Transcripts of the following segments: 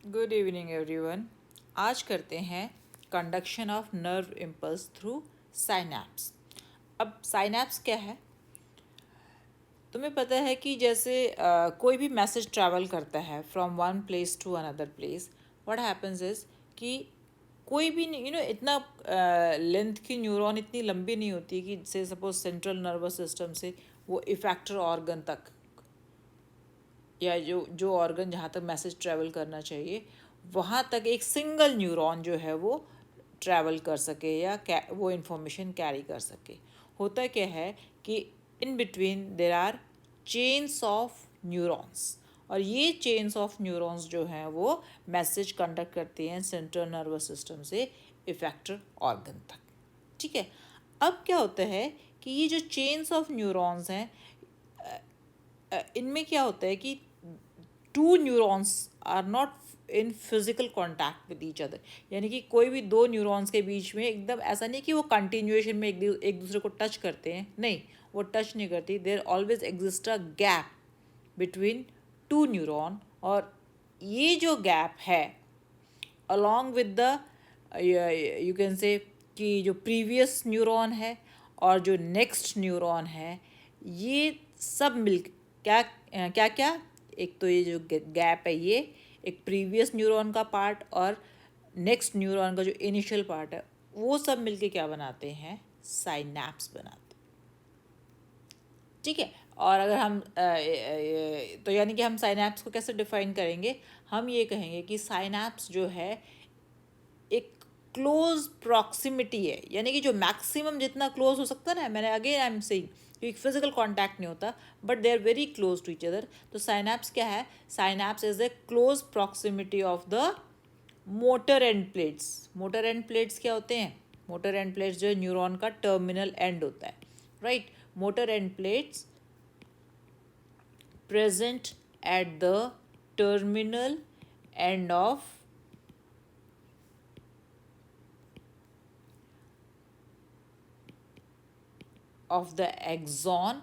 Good evening everyone. आज करते हैं conduction of nerve impulse through synapse. अब साइनैप्स क्या है? तुम्हें पता है कि जैसे कोई भी मैसेज ट्रैवल करता है from one place to another place, what happens is कि कोई भी इतना लेंथ की न्यूरॉन इतनी लंबी नहीं होती कि से सपोज सेंट्रल नर्वस सिस्टम से वो इफेक्टर ऑर्गन तक, या जो जो ऑर्गन जहाँ तक मैसेज ट्रैवल करना चाहिए वहाँ तक एक सिंगल न्यूरॉन जो है वो ट्रैवल कर सके या वो इन्फॉर्मेशन कैरी कर सके। होता क्या है कि in between there are chains of neurons, और ये चेन्स ऑफ न्यूरॉन्स जो हैं वो मैसेज कंडक्ट करती हैं सेंट्रल नर्वस सिस्टम से इफेक्टर ऑर्गन तक। ठीक है। अब क्या होता है कि ये जो चेन्स ऑफ न्यूरॉन्स हैं, इनमें क्या होता है कि two neurons are not in physical contact with each other. यानी कि कोई भी दो न्यूरॉन्स के बीच में एकदम ऐसा नहीं कि वो कंटिन्यूएशन में एक दूसरे को टच करते हैं, नहीं, वो टच नहीं करती। There always exist a gap between two neuron, और ये जो गैप है along with the you can say कि जो प्रीवियस न्यूरॉन है और जो नेक्स्ट न्यूरॉन है, ये सब मिल क्या क्या क्या एक तो ये जो गैप है ये एक प्रीवियस न्यूरॉन का पार्ट और नेक्स्ट न्यूरॉन का जो इनिशियल पार्ट है, वो सब मिलके क्या बनाते हैं? साइनैप्स बनाते हैं। ठीक है। और अगर हम तो यानी कि हम साइनैप्स को कैसे डिफाइन करेंगे? हम ये कहेंगे कि साइनैप्स जो है एक क्लोज प्रॉक्सिमिटी है, यानी कि जो मैक्सिमम जितना क्लोज हो सकता है ना, मैंने अगेन आई एम सेइंग कि फिजिकल कांटेक्ट नहीं होता but they are very close to each other. तो साइनैप्स क्या है? Synapse is a close proximity of the motor end plates. Motor end plates क्या होते हैं? मोटर एंड प्लेट्स जो न्यूरॉन का टर्मिनल एंड होता है, right. Motor end plates present at the terminal end of the axon,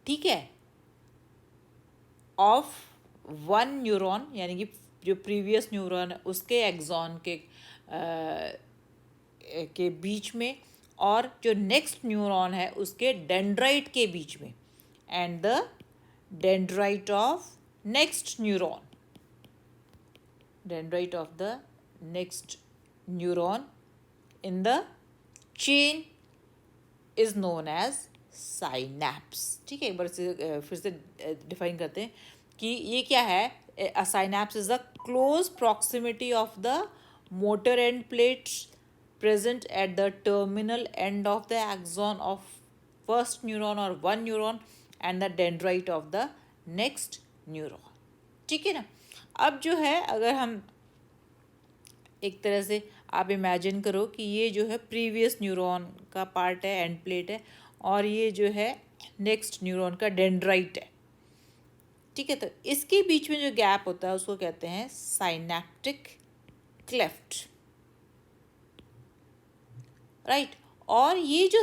ठीक है, of one neuron, यानी कि जो प्रीवियस न्यूरॉन है उसके एक्सॉन के बीच में, और जो नेक्स्ट न्यूरॉन है उसके डेंड्राइट के बीच में, and the dendrite of next neuron, dendrite of the next neuron in the chain is known as synapse। ठीक है, एक बार से फिर से डिफाइन करते हैं कि ये क्या है। a synapse is the close proximity of the motor end plates present at the terminal end of the axon of first neuron or one neuron and the dendrite of the next neuron। ठीक है ना। अब जो है, अगर हम एक तरह से आप इमेजिन करो कि ये जो है प्रीवियस न्यूरॉन का पार्ट है, एंड प्लेट है, और ये जो है नेक्स्ट न्यूरॉन का डेंड्राइट है। ठीक है। तो इसके बीच में जो गैप होता है उसको कहते हैं साइनैप्टिक क्लेफ्ट, राइट। और ये जो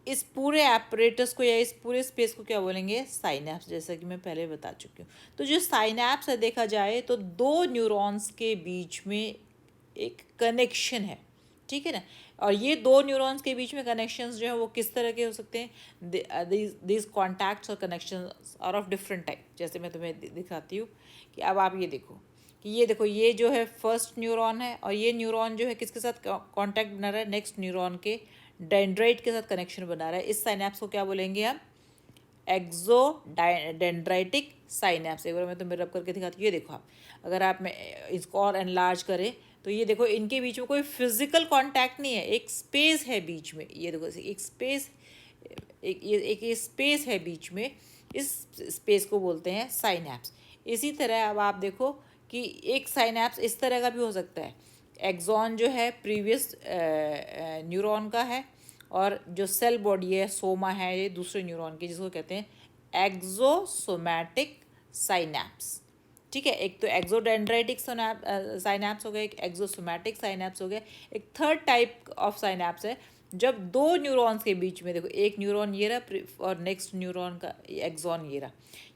इस पूरे एपरेटस को या इस पूरे स्पेस को क्या बोलेंगे? साइनैप्स, जैसा कि मैं पहले बता चुकी हूँ। तो जो साइनैप्स है, देखा जाए तो दो न्यूरॉन्स के बीच में एक कनेक्शन है, ठीक है ना। और ये दो न्यूरॉन्स के बीच में कनेक्शंस जो है वो किस तरह के हो सकते हैं? दीज कॉन्टैक्ट्स और connections are of different type. जैसे मैं तुम्हें दिखाती हूँ कि अब आप ये देखो कि ये देखो, ये जो है फर्स्ट न्यूरॉन है, और ये न्यूरॉन जो है किसके साथ कांटेक्ट बना रहा है? नेक्स्ट न्यूरॉन के डेंड्राइट के साथ कनेक्शन बना रहा है। इस साइनैप्स को क्या बोलेंगे हम? एक्सो डेंड्राइटिक साइनैप्स। एक बार मैं तुम्हें रब करके दिखाती हूँ। ये देखो आप, अगर आप में इसको और एनलार्ज करें तो ये देखो, इनके बीच में कोई फिजिकल कांटेक्ट नहीं है, एक स्पेस है बीच में। ये देखो, एक स्पेस, एक ये स्पेस है बीच में, इस स्पेस को बोलते हैं साइनैप्स। इसी तरह अब आप देखो कि एक साइनैप्स इस तरह का भी हो सकता है। एक्सॉन जो है प्रीवियस न्यूरॉन का है, और जो सेल बॉडी है, सोमा है, ये दूसरे न्यूरॉन की, जिसको कहते हैं एक्सोसोमैटिक साइनैप्स। ठीक है। एक तो एक्सोडेंड्राइटिक साइनैप्स हो गया, एक एक्सोसोमैटिक साइनैप्स हो गया, एक थर्ड टाइप ऑफ साइनैप्स है जब दो न्यूरॉन्स के बीच में, देखो एक न्यूरॉन ये रहा और नेक्स्ट न्यूरॉन का एक्सॉन ये रहा,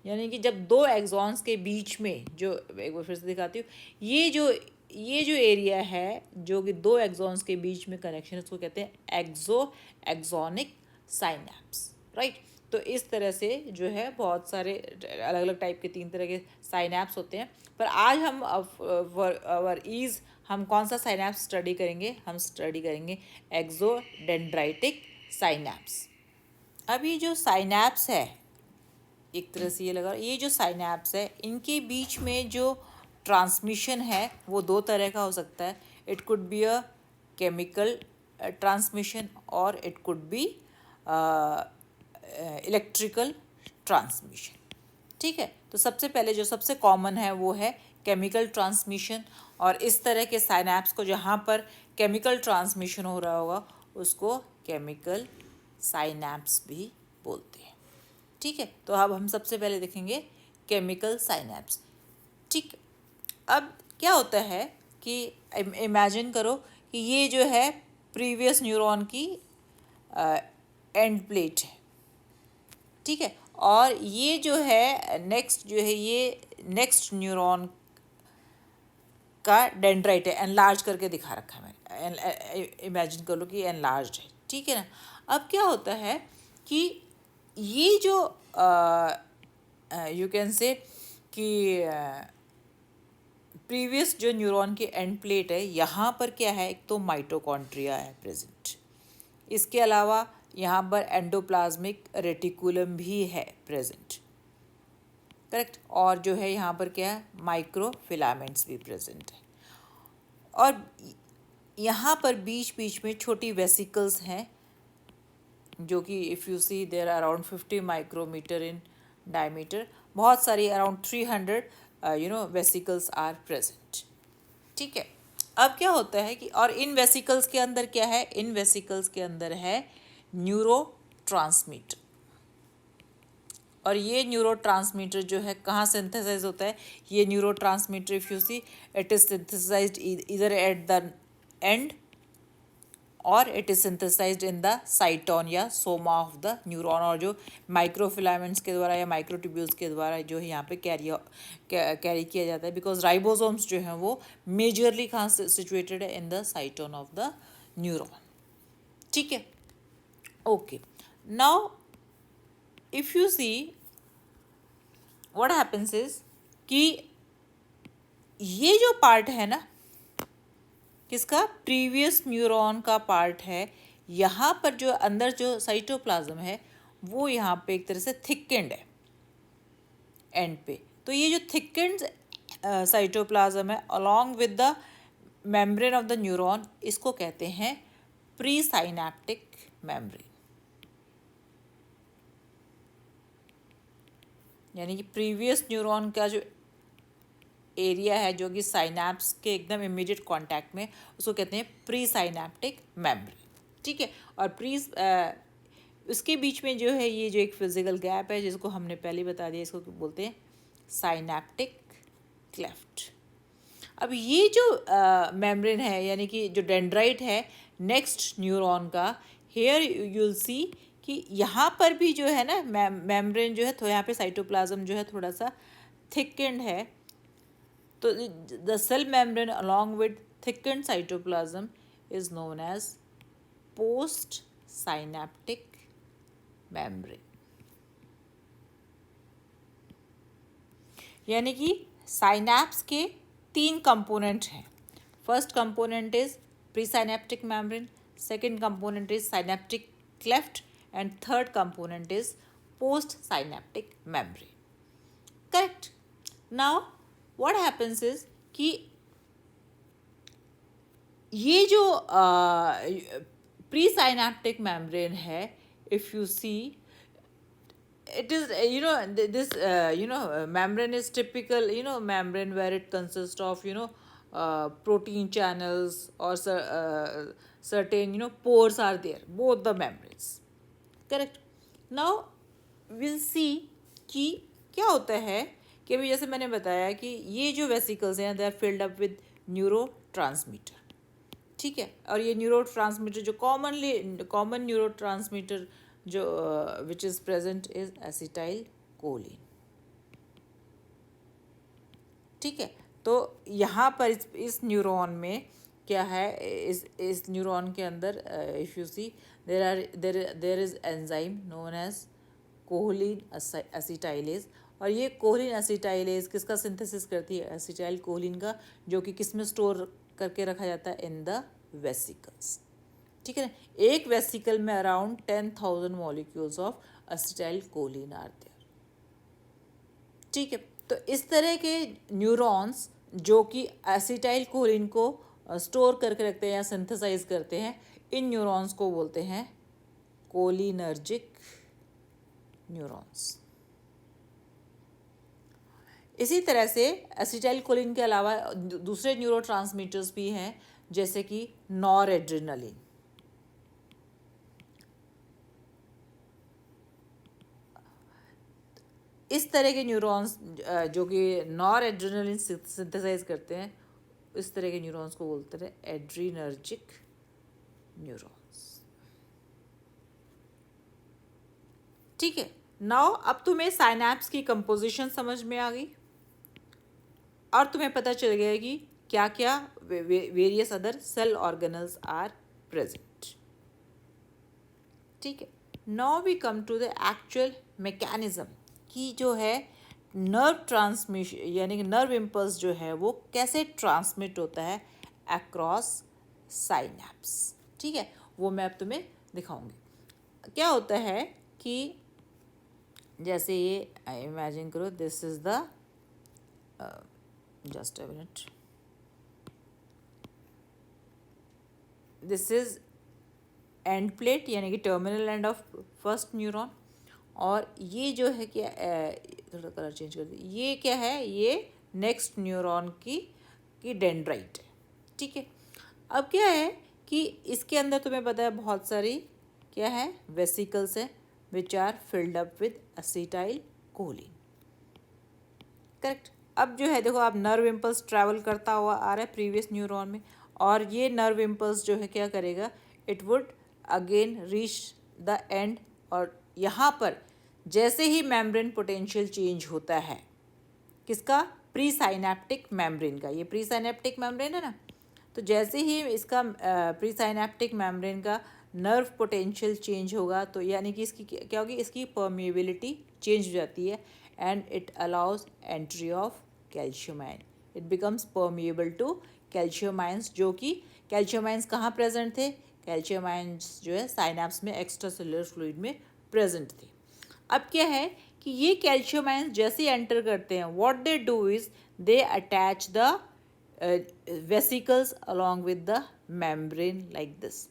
यानी कि जब दो एक्सॉन्स के बीच में, जो एक बार फिर से दिखाती हूँ, ये जो एरिया है जो कि दो एक्सॉन्स के बीच में कनेक्शन, उसको कहते हैं एक्सोनिक साइनैप्स, राइट। तो इस तरह से जो है बहुत सारे अलग अलग टाइप के 3 तरह के साइनैप्स होते हैं, पर आज हम अवर ईज हम कौन सा साइनैप्स स्टडी करेंगे, हम स्टडी करेंगे एक्सोडेंड्राइटिक साइनैप्स। अब ये जो साइनैप्स है, एक तरह से ये लगा, ये जो साइनैप्स है इनके बीच में जो ट्रांसमिशन है वो दो तरह का हो सकता है। It could be a chemical transmission और it could be electrical transmission, ठीक है। तो सबसे पहले जो सबसे कॉमन है वो है केमिकल ट्रांसमिशन, और इस तरह के साइनैप्स को जहाँ पर केमिकल ट्रांसमिशन हो रहा होगा उसको केमिकल साइनैप्स भी बोलते हैं, ठीक है। तो अब हम सबसे पहले देखेंगे केमिकल साइनैप्स, ठीक। अब क्या होता है कि इमेजिन करो कि ये जो है प्रीवियस न्यूरॉन की एंड प्लेट है, ठीक है, और ये जो है नेक्स्ट जो है ये नेक्स्ट न्यूरॉन का डेंड्राइट है, एनलार्ज करके दिखा रखा है मैंने, इमेजिन कर लो कि एनलार्ज है, ठीक है ना। अब क्या होता है कि ये जो यू कैन से कि प्रीवियस जो न्यूरॉन की एंड प्लेट है, यहाँ पर क्या है, एक तो माइटोकॉन्ड्रिया है प्रेजेंट, इसके अलावा यहाँ पर एंडोप्लाज्मिक रेटिकुलम भी है प्रेजेंट, करेक्ट, और जो है यहाँ पर क्या है, माइक्रोफिलामेंट्स भी प्रेजेंट है, और यहाँ पर बीच बीच में छोटी वेसिकल्स हैं जो कि if you see there are around 50 micrometer in diameter, बहुत सारी अराउंड 300 वेसिकल्स आर प्रेजेंट, ठीक है। अब क्या होता है कि और इन वेसिकल्स के अंदर क्या है, इन वेसिकल्स के अंदर है न्यूरोट्रांसमीटर, और ये न्यूरोट्रांसमीटर जो है कहाँ सिंथेसाइज होता है, ये neurotransmitter if you see it is synthesized इधर एट द एंड और it is synthesized in the cyton या सोमा ऑफ द न्यूरॉन, और जो माइक्रोफिलामेंट्स के द्वारा या माइक्रोट्यूब्यूल्स के द्वारा जो है यहाँ पे कैरी किया जाता है, बिकॉज राइबोसोम्स जो हैं वो मेजरली कहाँ से सिचुएटेड है, इन द साइटोन ऑफ द न्यूरॉन, ठीक है। Okay, now if you see what happens is कि ये जो पार्ट है ना, किसका, प्रीवियस न्यूरॉन का पार्ट है, यहाँ पर जो अंदर जो साइटोप्लाज्म है वो यहाँ पे एक तरह से थिकेंड है एंड पे। तो ये जो थिकेंड साइटोप्लाज्म है along with the membrane of the neuron, इसको कहते हैं प्री साइनैप्टिक मेम्ब्रेन, यानी कि प्रीवियस न्यूरॉन का जो एरिया है जो कि साइनैप्स के एकदम इमीडिएट कांटेक्ट में, उसको कहते हैं प्री साइनैप्टिक मेम्ब्रेन, ठीक है। और उसके बीच में जो है ये जो एक फिजिकल गैप है जिसको हमने पहले बता दिया, इसको बोलते हैं साइनैप्टिक क्लेफ्ट। अब ये जो मेम्ब्रेन है यानी कि जो डेंड्राइट है नेक्स्ट न्यूरॉन का, हेयर यू विल सी कि यहाँ पर भी जो है ना मेम्ब्रेन जो है, तो यहाँ पे साइटोप्लाज्म जो है थोड़ा सा थिकेंड है, तो the cell membrane along with thickened cytoplasm is known as post-synaptic membrane, यानी कि साइनैप्स के 3 कंपोनेंट हैं। First component is presynaptic membrane, second component is synaptic cleft, and third component is post synaptic membrane, correct. Now what happens is कि ये जो pre synaptic membrane है, if you see it is this membrane is typical membrane where it consists of protein channels or certain pores are there, both the membranes, correct। now we'll see कि क्या होता है कि अभी जैसे मैंने बताया कि ये जो वेसिकल्स हैं they are filled up with neurotransmitter, ठीक है। और ये न्यूरो ट्रांसमीटर जो कॉमन न्यूरो ट्रांसमीटर जो which is present is acetylcholine. ठीक है। तो यहाँ पर इस न्यूरॉन में क्या है, इस न्यूरॉन के अंदर if you see there is enzyme known as choline acetylase. और ये कोलिन एसिटाइलेज किसका सिंथेसिस करती है, एसिटाइल कोलिन का, जो कि किस में स्टोर करके रखा जाता है, इन द वेसिकल्स। ठीक है ना। एक वेसिकल में around 10,000 molecules of acetylcholine are there. ठीक है। तो इस तरह के न्यूरॉन्स जो कि एसिटाइल कोलिन को स्टोर करके रखते हैं या सिंथेसाइज करते हैं, इन न्यूरॉन्स को बोलते हैं कोलिनर्जिक न्यूरॉन्स। इसी तरह से एसिटाइल कोलिन के अलावा दूसरे न्यूरोट्रांसमीटर्स भी हैं, जैसे कि नॉरएड्रेनालिन। इस तरह के न्यूरॉन्स जो कि नॉरएड्रेनालिन सिंथेसाइज करते हैं, इस तरह के न्यूरॉन्स को बोलते हैं एड्रीनर्जिक न्यूरॉन्स। ठीक है। नाउ अब तुम्हें साइनैप्स की कंपोजिशन समझ में आ गई और तुम्हें पता चल गया कि क्या क्या various other cell organelles are present. ठीक है। Now we come to the actual mechanism कि जो है नर्व ट्रांसमिशन यानी कि नर्व इम्पल्स जो है वो कैसे ट्रांसमिट होता है अक्रॉस साइनैप्स। ठीक है। वो मैं अब तुम्हें दिखाऊंगी। क्या होता है कि जैसे ये इमेजिन करो, this is the just a minute, this is end plate यानी कि terminal end of first neuron. और ये जो है क्या, थोड़ा कलर चेंज कर दिया, ये क्या है, ये नेक्स्ट न्यूरॉन की डेंड्राइट है। ठीक है। अब क्या है कि इसके अंदर तुम्हें पता है बहुत सारी क्या है, वेसिकल्स हैं which are filled up with acetylcholine. Correct. अब जो है देखो, आप नर्व इम्पल्स ट्रैवल करता हुआ आ रहा है प्रीवियस न्यूरॉन में, और ये नर्व इम्पल्स जो है क्या करेगा, it would again reach the end. और यहाँ पर जैसे ही मेम्ब्रेन पोटेंशियल चेंज होता है, किसका, प्री साइनेप्टिक मेम्ब्रेन का, ये प्री साइनेप्टिक मेम्ब्रेन है ना, तो जैसे ही इसका प्री साइनेप्टिक मेम्ब्रेन का नर्व पोटेंशियल चेंज होगा, तो यानी कि इसकी क्या होगी, इसकी परमिएबिलिटी चेंज हो जाती है and it allows entry of calcium ion. It becomes permeable to calcium ions, जो कि कैल्शियम आयंस कहाँ प्रेजेंट थे, कैल्शियम आयंस जो है साइनैप्स में एक्स्ट्रा सेलुलर फ्लूइड में प्रेजेंट थे। अब क्या है कि ये कैल्शियम आयंस जैसे एंटर करते हैं, what they do is they attach the vesicles along with the membrane like this.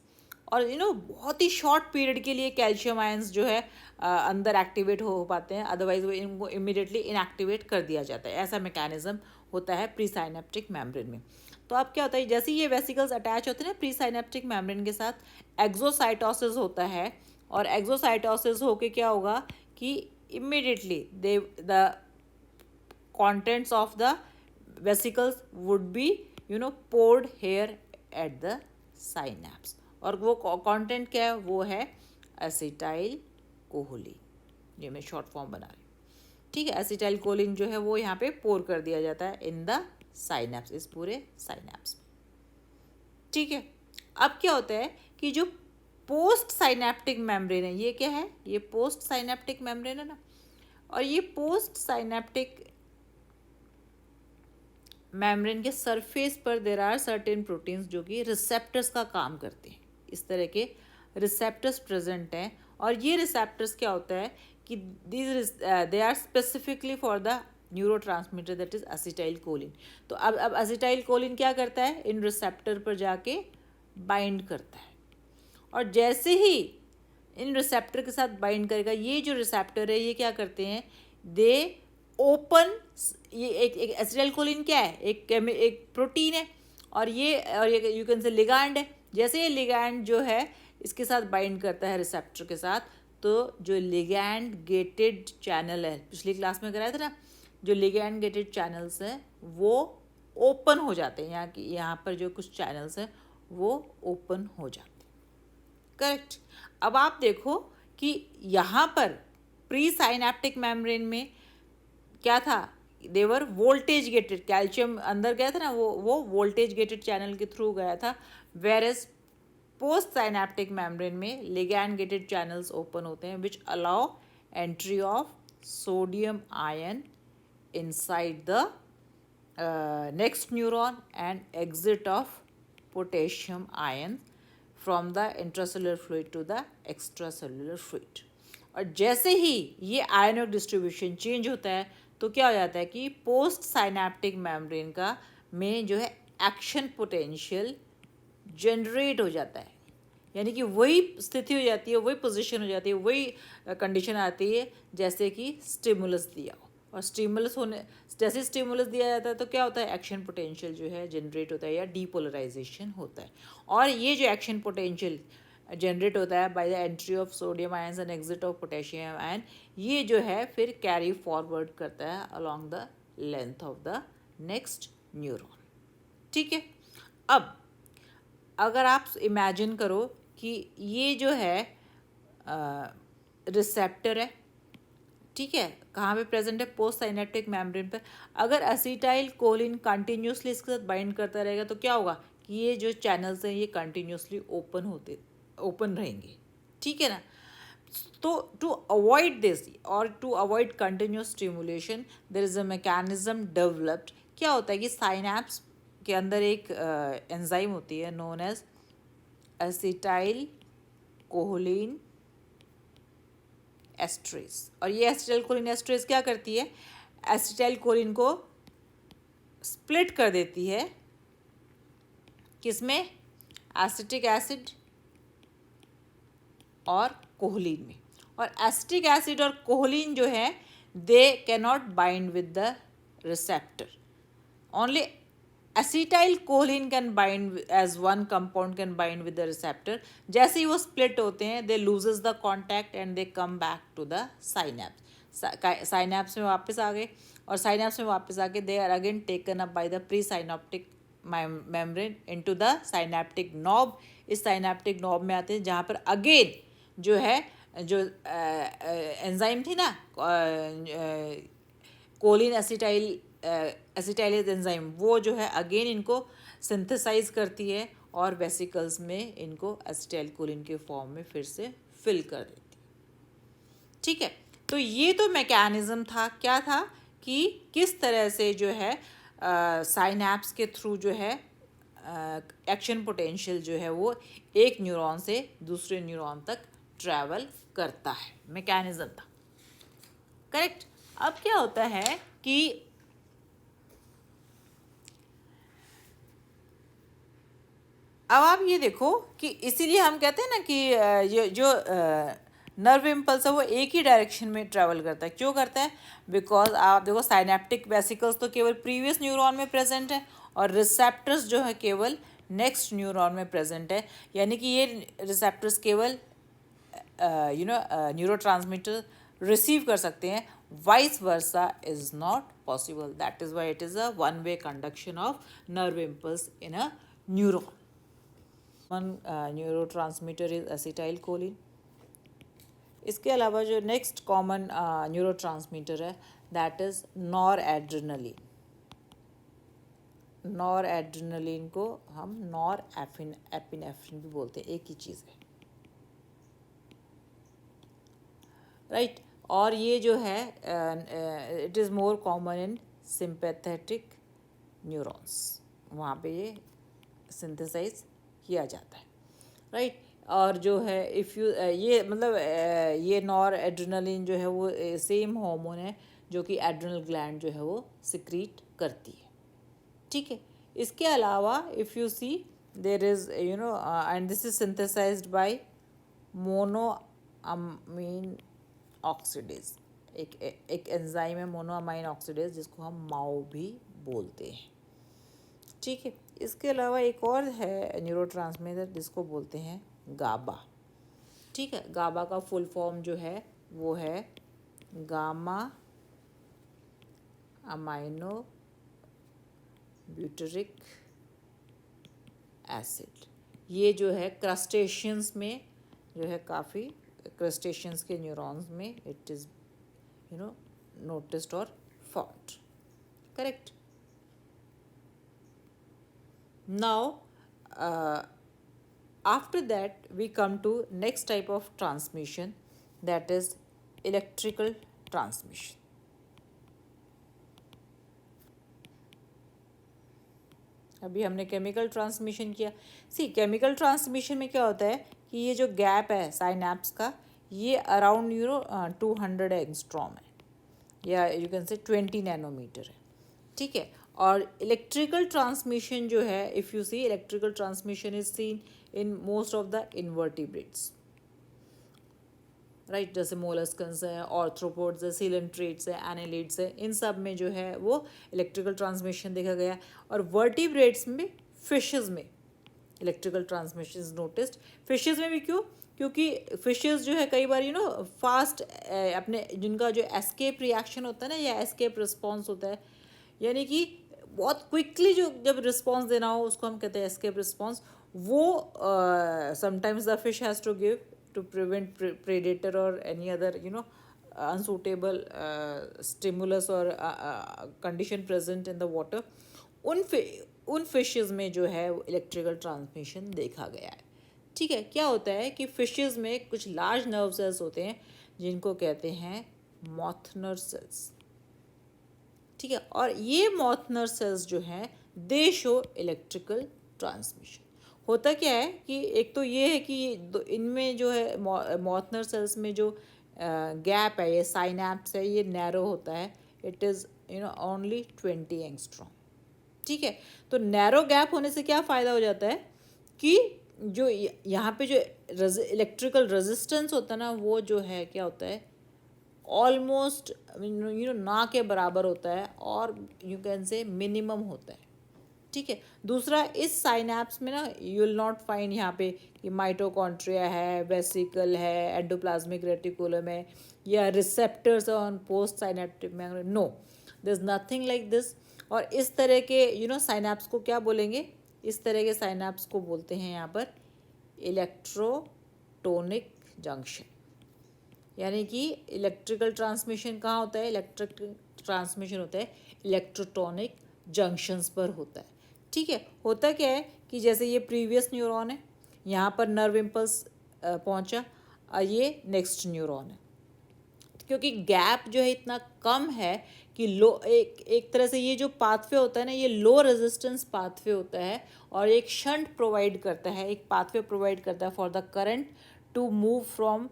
और बहुत ही शॉर्ट पीरियड के लिए कैल्शियम आयंस जो है अंदर एक्टिवेट हो पाते हैं, अदरवाइज वो इनको इमीडिएटली इनएक्टिवेट कर दिया जाता है। ऐसा मैकेनिज्म होता है प्री साइनेप्टिक मेम्ब्रेन में। तो अब क्या होता है, जैसे ये वेसिकल्स अटैच होते हैं ना प्री साइनेप्टिक मेम्ब्रेन के साथ, एक्सोसाइटोसिस होता है। और एक्सोसाइटोसिस होके क्या होगा कि immediately they the contents of the vesicles would be poured here at the synapse। और वो कंटेंट क्या है, वो है एसिटाइल कोलिन, ये मैं शॉर्ट फॉर्म बना रही हूँ। ठीक है। एसिटाइल कोलिन जो है वो यहाँ पे पोर कर दिया जाता है इन द साइनैप्स, इस पूरे साइनैप्स में। ठीक है। अब क्या होता है कि जो पोस्ट साइनेप्टिक मेम्ब्रेन है, ये क्या है, ये पोस्ट साइनेप्टिक मेम्ब्रेन है ना, और ये पोस्ट साइनेप्टिक मेम्ब्रेन के सरफेस पर देर आर सर्टेन प्रोटीन्स जो कि रिसेप्टर्स का काम करते हैं। इस तरह के रिसेप्टर्स प्रेजेंट हैं, और ये रिसेप्टर्स क्या होता है कि they are specifically for the neurotransmitter that is acetylcholine. तो अब एसिटाइल कोलिन क्या करता है, इन रिसेप्टर पर जाके बाइंड करता है, और जैसे ही इन रिसेप्टर के साथ बाइंड करेगा, ये जो रिसेप्टर है ये क्या करते हैं, दे ओपन, ये एक एसिटाइल कोलिन क्या है, एक प्रोटीन है, और ये यू कैन से लिगैंड है। जैसे ये लिगैंड जो है इसके साथ बाइंड करता है रिसेप्टर के साथ, तो जो लिगैंड गेटेड चैनल है, पिछली क्लास में कराया था ना, जो लिगैंड गेटेड चैनल्स हैं वो ओपन हो जाते हैं। यहाँ पर जो कुछ चैनल्स हैं वो ओपन हो जाते। करेक्ट। अब आप देखो कि यहाँ पर प्री साइनेप्टिक मेम्ब्रेन में क्या था, देवर वोल्टेज गेटेड, कैल्शियम अंदर गया था ना, वो वोल्टेज गेटेड चैनल के थ्रू गया था, whereas post synaptic membrane में लिगैंड गेटेड चैनल्स ओपन होते हैं which allow entry of sodium ion inside the next neuron and exit of potassium ion from the intracellular fluid to the extracellular fluid। और जैसे ही ये आयनिक distribution change होता है तो क्या हो जाता है कि पोस्ट साइनेप्टिक मेम्ब्रेन का में जो है एक्शन पोटेंशियल जनरेट हो जाता है, यानी कि वही स्थिति हो जाती है, वही पोजीशन हो जाती है, वही कंडीशन आती है जैसे कि स्टिमुलस दिया हो। और स्टिमुलस होने जैसे स्टिमुलस दिया जाता है तो क्या होता है, एक्शन पोटेंशियल जो है जनरेट होता है या डीपोलराइजेशन होता है। और ये जो एक्शन पोटेंशियल जनरेट होता है by the entry of sodium ions and exit of potassium ion, ये जो है फिर कैरी फॉरवर्ड करता है along the length of the next neuron. ठीक है। अब अगर आप इमेजिन करो कि ये जो है रिसेप्टर है, ठीक है, कहाँ पे प्रेजेंट है, पोस्ट साइनेप्टिक मेम्ब्रेन पर। अगर असीटाइल कोलिन कंटिन्यूसली इसके साथ बाइंड करता रहेगा तो क्या होगा कि ये जो चैनल्स हैं ये कंटिन्यूसली ओपन रहेंगे। ठीक है ना। तो टू अवॉइड दिस और to avoid continuous stimulation there is a mechanism developed. क्या होता है कि साइनैप्स के अंदर एक एंजाइम होती है known as acetylcholine esterase. और ये एसिटाइल कोलिन एस्ट्रेज क्या करती है, एसिटाइल कोलिन को स्प्लिट कर देती है किसमें, एसिटिक एसिड और कोलिन में। और एसिटिक एसिड और कोलिन जो है they can not bind with the receptor, only acetyl choline can bind as one compound can bind with the receptor. जैसे ही वो स्प्लिट होते हैं they loses the contact and they come back to the synapse. Synapse में वापस आ गए और साइनैप्स में वापस आके they are again taken up by the pre synaptic membrane into the synaptic knob. इस साइनैप्टिक नॉब में आते हैं जहाँ पर अगेन जो है जो एंजाइम थी ना कोलिन एसिटाइलेज एंजाइम, वो जो है अगेन इनको सिंथेसाइज करती है और वेसिकल्स में इनको एसिटाइल कोलिन के फॉर्म में फिर से फिल कर देती है। ठीक है। तो ये तो मैकेनिज्म था, क्या था कि किस तरह से जो है साइनैप्स के थ्रू जो है एक्शन पोटेंशियल जो है वो एक न्यूरॉन से दूसरे न्यूरॉन तक ट्रैवल करता है, मैकेनिज्म था। करेक्ट। अब क्या होता है कि अब आप ये देखो कि इसीलिए हम कहते हैं ना कि ये जो नर्व इम्पल्स है वो एक ही डायरेक्शन में ट्रैवल करता है। क्यों करता है, बिकॉज आप देखो साइनेप्टिक वेसिकल्स तो केवल प्रीवियस न्यूरॉन में प्रेजेंट है और रिसेप्टर्स जो है केवल नेक्स्ट न्यूरॉन में प्रेजेंट है। यानी कि ये रिसेप्टर्स केवल न्यूरोट्रांसमीटर रिसीव कर सकते हैं, vice versa is not possible. That is why it is a one way conduction of nerve impulse in a neuron. One neurotransmitter is acetyl choline. इसके अलावा जो नेक्स्ट कॉमन न्यूरोट्रांसमीटर है that is nor adrenaline. Nor adrenaline को हम nor epinephrine भी बोलते हैं, एक ही चीज़ है। राइट। और ये जो है it is more common in sympathetic neurons, वहाँ पे ये सिंथेसाइज किया जाता है। राइट। और जो है इफ़ यू ये मतलब ये नॉर एड्रेनलिन जो है वो सेम हार्मोन है जो कि एड्रेनल ग्लैंड जो है वो सिक्रीट करती है। ठीक है। इसके अलावा if you see there is and this is synthesized by monoamine oxidase. एक एंजाइम है मोनोअमाइन ऑक्सीडेज जिसको हम माओ भी बोलते हैं। ठीक है। इसके अलावा एक और है न्यूरोट्रांसमीटर जिसको बोलते हैं गाबा। ठीक है। गाबा का फुल फॉर्म जो है वो है गामा अमाइनो ब्यूटरिक एसिड। ये जो है क्रस्टेशियंस में जो है काफ़ी क्रस्टेशियंस के न्यूरॉन्स में इट इज़ नोटिस्ड और found. Correct. Now, after that, we come to next type of transmission, that is electrical transmission. अभी हमने केमिकल ट्रांसमिशन किया. सी केमिकल ट्रांसमिशन में क्या होता है कि ये जो गैप है साइनैप्स का, ये अराउंड 200 एंगस्ट्रॉम है, या यू कैन से 20 नैनोमीटर है. ठीक है. और इलेक्ट्रिकल ट्रांसमिशन जो है, if you see electrical transmission is seen in most of the invertebrates, right. जैसे मोलस्कन्स है, ऑर्थ्रोपोड्स है, सिलेंट्रेट्स है, एनालिड्स है, इन सब में जो है वो इलेक्ट्रिकल ट्रांसमिशन देखा गया. और वर्टिब्रेट्स में, फिशेस में electrical transmission is noticed. Fishes में भी क्यों? क्योंकि फिशेस जो है कई बार फास्ट अपने जिनका जो एस्केप रिएक्शन होता है ना, या एस्केप रिस्पॉन्स होता है, यानी कि बहुत क्विकली जो जब रिस्पॉन्स देना हो उसको हम कहते हैं एस्केप रिस्पॉन्स. वो sometimes the fish has to give to prevent predator or any other unsuitable stimulus or condition present in the water. उन फिशेस में जो है इलेक्ट्रिकल ट्रांसमिशन देखा गया है. ठीक है. क्या होता है कि फिशेस में कुछ लार्ज नर्व सेल्स होते हैं जिनको कहते हैं मॉथनर सेल्स. ठीक है. और ये मॉथनर सेल्स जो हैं दे शो इलेक्ट्रिकल ट्रांसमिशन. होता क्या है कि एक तो ये है कि इनमें जो है मॉथनर सेल्स में जो गैप है, ये साइनैप्स है, ये नैरो होता है. It is only 20 angstrom. ठीक है. तो नैरो गैप होने से क्या फ़ायदा हो जाता है कि जो यहाँ पे जो इलेक्ट्रिकल रेजिस्टेंस होता है ना, वो जो है क्या होता है ऑलमोस्ट ना के बराबर होता है, और यू कैन से मिनिमम होता है. ठीक है. दूसरा, इस साइनैप्स में ना यू विल नॉट फाइंड यहाँ पे कि माइटोकॉन्ड्रिया है, वेसिकल है, एंडोप्लाज्मिक रेटिकुलम है, या receptors on post synaptic membrane. No, there is nothing like this. और इस तरह के साइनैप्स को क्या बोलेंगे? इस तरह के साइनैप्स को बोलते हैं यहाँ पर इलेक्ट्रोटोनिक जंक्शन. यानी कि इलेक्ट्रिकल ट्रांसमिशन कहाँ होता है? इलेक्ट्रिक ट्रांसमिशन होता है इलेक्ट्रोटोनिक जंक्शंस पर होता है. ठीक है. होता क्या है कि जैसे ये प्रीवियस न्यूरॉन है, यहाँ पर नर्व इम्पल्स पहुँचा, ये नेक्स्ट न्यूरॉन है. क्योंकि गैप जो है इतना कम है कि एक तरह से ये जो पाथवे होता है ना, ये लो रेजिस्टेंस पाथवे होता है, और एक शंट प्रोवाइड करता है, एक पाथवे प्रोवाइड करता है for the current to move from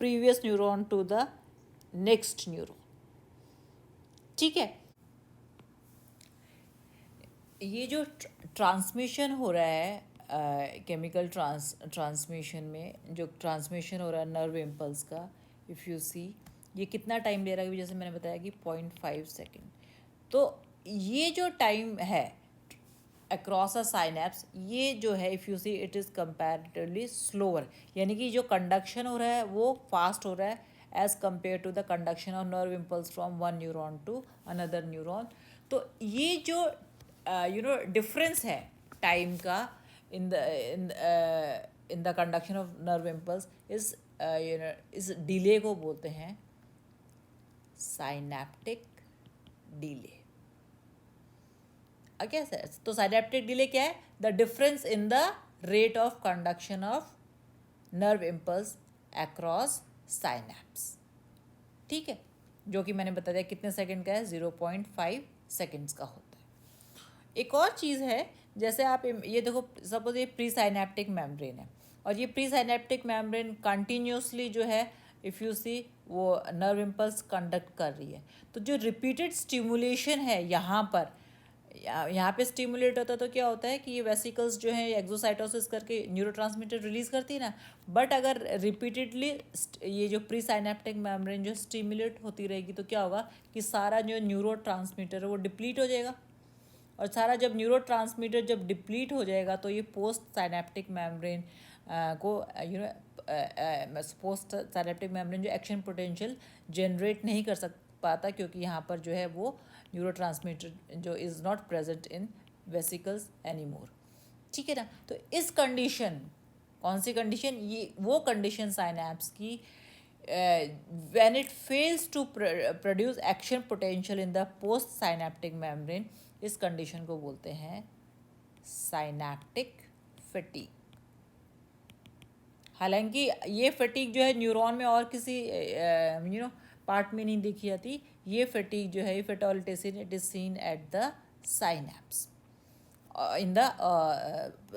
previous neuron to the next neuron. ठीक है. ये जो ट्रांसमिशन हो रहा है केमिकल ट्रांसमिशन में, जो ट्रांसमिशन हो रहा है नर्व इम्पल्स का, इफ़ यू सी ये कितना टाइम ले रहा है, जैसे मैंने बताया कि 0.5 सेकेंड. तो ये जो टाइम है अक्रॉस अ साइनैप्स, ये जो है if you see it is comparatively slower. यानी कि जो कंडक्शन हो रहा है वो फास्ट हो रहा है as compare to the conduction of nerve impulse from one neuron to another neuron. तो ये जो डिफरेंस है टाइम का in the conduction of nerve impulse इस डिले को बोलते हैं साइनैप्टिक डिले. Okay sir. तो साइनैप्टिक डिले क्या है? The difference in the rate of conduction of nerve impulse across synapse. ठीक है. जो कि मैंने बता दिया कितने सेकंड का है, 0.5 सेकंड्स का होता है. एक और चीज़ है, जैसे आप ये देखो, सपोज ये प्री साइनैप्टिक मेम्ब्रेन है, और ये प्री साइनैप्टिक मेम्ब्रेन कंटिन्यूसली जो है इफ़ यू सी वो नर्व इम्पल्स कंडक्ट कर रही है. तो जो रिपीटेड स्टिमुलेशन है यहाँ पे स्टिमुलेट होता है, तो क्या होता है कि ये वेसिकल्स जो है एक्सोसाइटोसिस करके न्यूरोट्रांसमीटर रिलीज़ करती है ना. बट अगर रिपीटेडली ये जो प्री साइनैप्टिक मेम्ब्रेन जो स्टिमुलेट होती रहेगी, तो क्या होगा कि सारा जो न्यूरोट्रांसमीटर है वो डिप्लीट हो जाएगा. और सारा जब न्यूरोट्रांसमीटर जब डिप्लीट हो जाएगा, तो ये पोस्ट साइनैप्टिक मेम्ब्रेन को पोस्ट साइनैप्टिक मेम्ब्रेन जो एक्शन पोटेंशियल जनरेट नहीं कर पाता, क्योंकि यहाँ पर जो है वो न्यूरोट्रांसमीटर जो is not present in vesicles any more. ठीक है ना। तो इस कंडीशन, कौन सी कंडीशन, ये वो कंडीशन साइनैप्स की when it fails to produce action potential in the post synaptic membrane, इस कंडीशन को बोलते हैं साइनेप्टिक फटीग। हालांकि ये फटीग जो है न्यूरॉन में और किसी पार्ट में नहीं देखी जाती, ये फटीग जो है, if at all it is seen at the synapse in the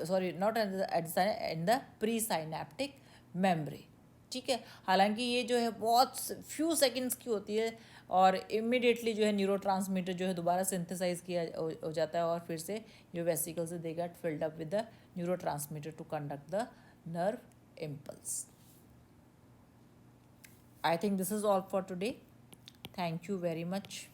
sorry not at the in the pre-synaptic membrane, ठीक है। हालांकि ये जो है बहुत फ्यू सेकंड्स की होती है और इमिडिएटली जो है न्यूरोट्रांसमीटर जो है दोबारा सिंथेसाइज किया हो जाता है और फिर से जो वेसिकल से they get filled up with the neurotransmitter to conduct the nerve impulse. I think this is all for today. Thank you very much.